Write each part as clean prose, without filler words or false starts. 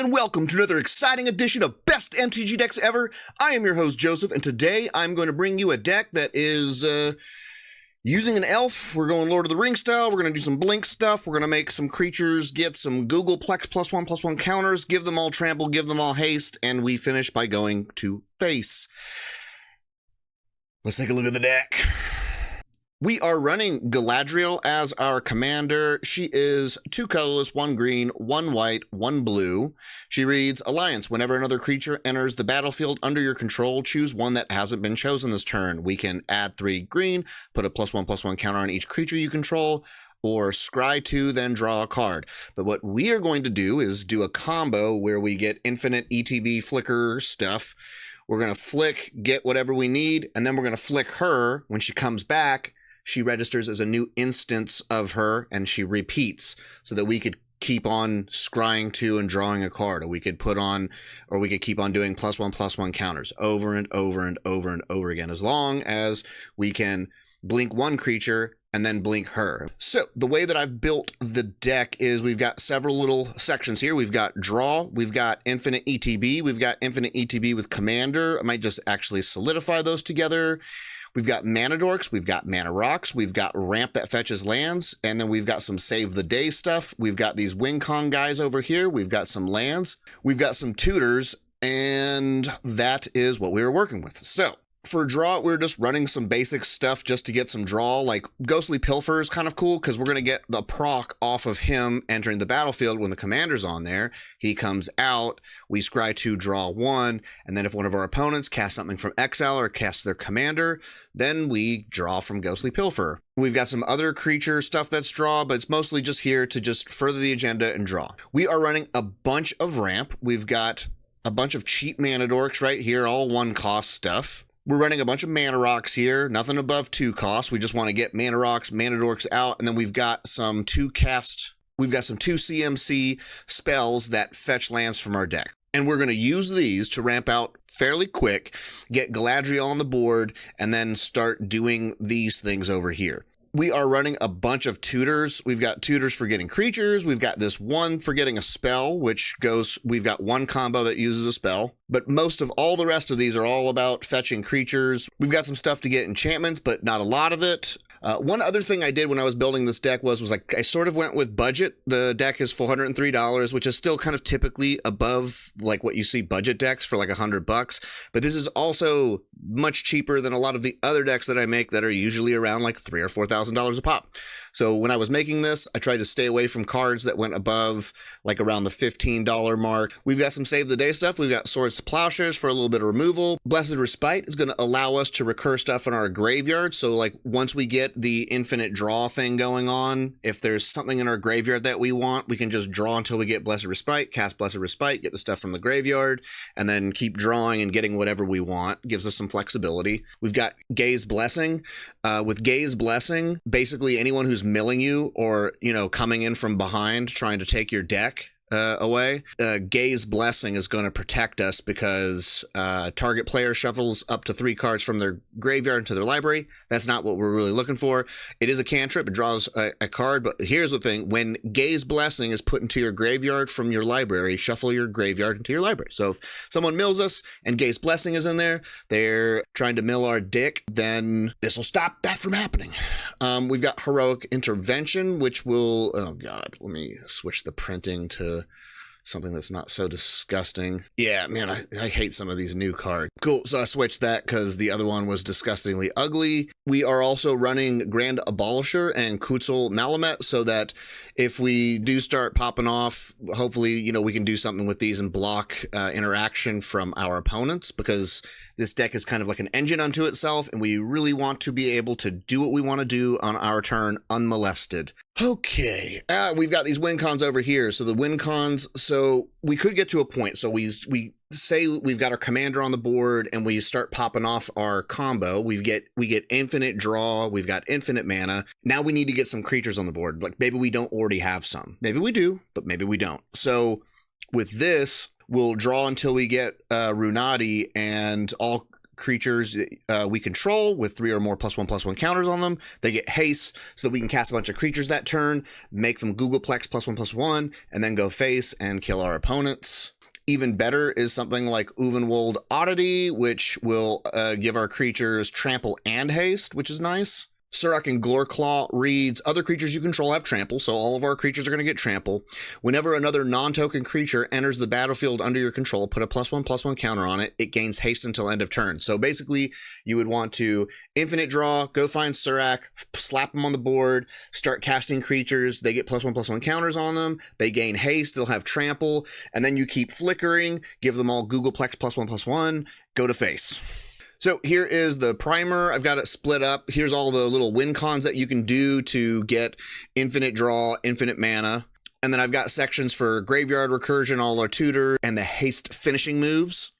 and welcome to another exciting edition of Best MTG Decks Ever. I am your host, Joseph, and today I'm going to bring you a deck that is using an elf. We're going Lord of the Rings style. We're going to do some blink stuff. We're going to make some creatures, get some googolplex +1/+1 counters, give them all trample, give them all haste, and we finish by going to face. Let's take a look at the deck. We are running Galadriel as our commander. She is 2 colorless, 1 green, 1 white, 1 blue. She reads, Alliance, whenever another creature enters the battlefield under your control, choose one that hasn't been chosen this turn. We can add 3 green, put a +1/+1 counter on each creature you control, or scry 2, then draw a card. But what we are going to do is do a combo where we get infinite ETB flicker stuff. We're going to flick, get whatever we need, and then we're going to flick her. When she comes back, she registers as a new instance of her, and she repeats so that we could keep on scrying 2 and drawing a card, or we could keep on doing +1/+1 counters over and over and over and over again, as long as we can blink 1 creature and then blink her. So the way that I've built the deck is we've got several little sections here. We've got draw, we've got infinite ETB, we've got infinite ETB with commander. I might just actually solidify those together. We've got mana dorks, we've got mana rocks, we've got ramp that fetches lands, and then we've got some save the day stuff. We've got these win con guys over here. We've got some lands, we've got some tutors, and that is what we were working with. So for draw, we're just running some basic stuff just to get some draw. Like Ghostly Pilfer is kind of cool because we're going to get the proc off of him entering the battlefield when the commander's on there. He comes out, we scry 2, draw 1, and then if one of our opponents casts something from exile or casts their commander, then we draw from Ghostly Pilfer. We've got some other creature stuff that's draw, but it's mostly just here to just further the agenda and draw. We are running a bunch of ramp. We've got a bunch of cheap mana dorks right here, all 1 cost stuff. We're running a bunch of mana rocks here, nothing above 2 costs. We just want to get mana rocks, mana dorks out, and then we've got some 2 CMC spells that fetch lands from our deck. And we're going to use these to ramp out fairly quick, get Galadriel on the board, and then start doing these things over here. We are running a bunch of tutors. We've got tutors for getting creatures. We've got this one for getting a spell, we've got 1 combo that uses a spell. But most of all the rest of these are all about fetching creatures. We've got some stuff to get enchantments, but not a lot of it. One other thing I did when I was building this deck was like I sort of went with budget. The deck is $403, which is still kind of typically above like what you see budget decks for like $100. But this is also much cheaper than a lot of the other decks that I make that are usually around like $3,000 or $4,000 a pop. So when I was making this, I tried to stay away from cards that went above like around the $15 mark. We've got some save the day stuff. We've got Swords to Plowshares for a little bit of removal. Blessed Respite is going to allow us to recur stuff in our graveyard. So like once we get the infinite draw thing going on, if there's something in our graveyard that we want, we can just draw until we get Blessed Respite, cast Blessed Respite, get the stuff from the graveyard, and then keep drawing and getting whatever we want. Gives us some flexibility. We've got Gaze Blessing. With Gaze Blessing, basically anyone who's milling you or, coming in from behind trying to take your deck away, Gaze Blessing is going to protect us because target player shuffles up to 3 cards from their graveyard into their library. That's not what we're really looking for. It is a cantrip. It draws a card, but here's the thing. When Gaze Blessing is put into your graveyard from your library, shuffle your graveyard into your library. So if someone mills us and Gaze Blessing is in there, they're trying to mill our dick, then this will stop that from happening. We've got Heroic Intervention, which will, oh God, let me switch the printing to something that's not so disgusting. Yeah, man, I hate some of these new cards. Cool, so I switched that because the other one was disgustingly ugly. We are also running Grand Abolisher and Kutzil Malamet so that if we do start popping off, hopefully, we can do something with these and block interaction from our opponents, because this deck is kind of like an engine unto itself, and we really want to be able to do what we want to do on our turn unmolested. Okay, we've got these win cons over here. So the win cons, so we could get to a point. So we say we've got our commander on the board and we start popping off our combo. We get infinite draw. We've got infinite mana. Now we need to get some creatures on the board. Like maybe we don't already have some. Maybe we do, but maybe we don't. So with this, we'll draw until we get Runati, and all creatures we control with 3 or more +1/+1 counters on them. They get haste so that we can cast a bunch of creatures that turn, make them googolplex +1/+1, and then go face and kill our opponents. Even better is something like Uvenwold Oddity, which will give our creatures trample and haste, which is nice. Surrak and Glorclaw reads, other creatures you control have trample, so all of our creatures are going to get trample. Whenever another non-token creature enters the battlefield under your control, put a +1/+1 counter on it. It gains haste until end of turn. So basically, you would want to infinite draw, go find Surrak, slap them on the board, start casting creatures. They get +1/+1 counters on them. They gain haste, they'll have trample, and then you keep flickering, give them all googolplex +1/+1, go to face. So here is the primer. I've got it split up. Here's all the little win cons that you can do to get infinite draw, infinite mana. And then I've got sections for graveyard recursion, all our tutor, and the haste finishing moves.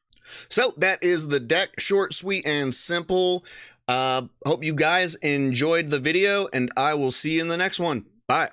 So that is the deck. Short, sweet, and simple. Hope you guys enjoyed the video, and I will see you in the next one. Bye.